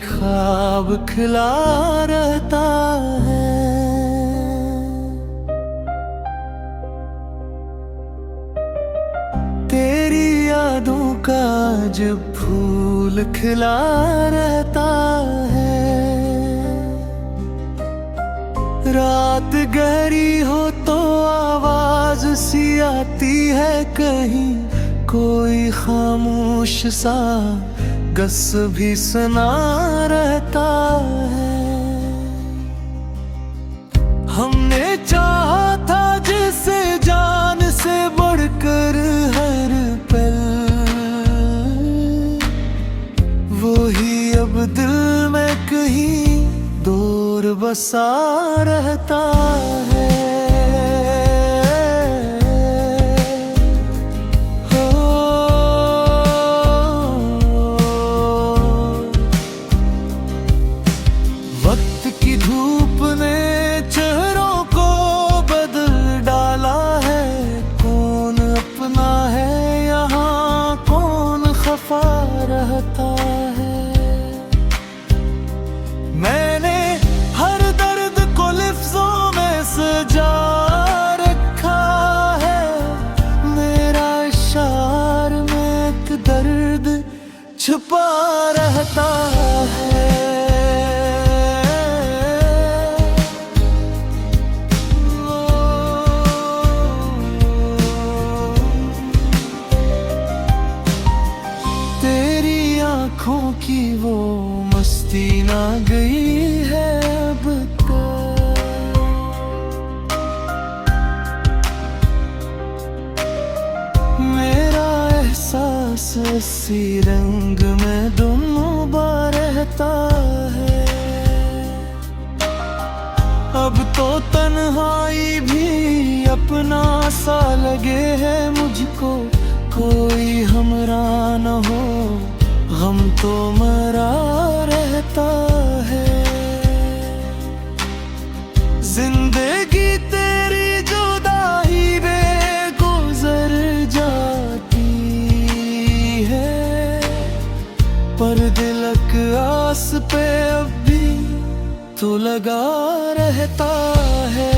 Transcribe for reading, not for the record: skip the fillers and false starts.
ख्वाब खिला रहता है। तेरी यादों का जब फूल खिला रहता है। रात गहरी हो तो आवाज सी आती है कहीं, कोई खामोश सा गस भी सुना रहता है। हमने चाहा था जिसे जान से बढ़कर हर पल, वो ही अब दिल में कहीं दूर बसा रहता है। वक्त की धूप ने चेहरों को बदल डाला है, कौन अपना है यहाँ कौन खफा रहता है। मैंने हर दर्द को लिफ्ज़ों में सजा रखा है, मेरा इशार में एक दर्द छुपा रहता है। तेरी आँखों की वो मस्ती ना गई है अब तक, मेरा एहसास इसी रंग में दोनों बार रहता है। अब तो तन्हाई भी अपना सा लगे है मुझको, कोई हमरा न हो गम तो मरा रहता है। जिंदगी तेरी जुदाई में गुजर जाती है, पर दिलक आस पे अब भी तो लगा रहता है।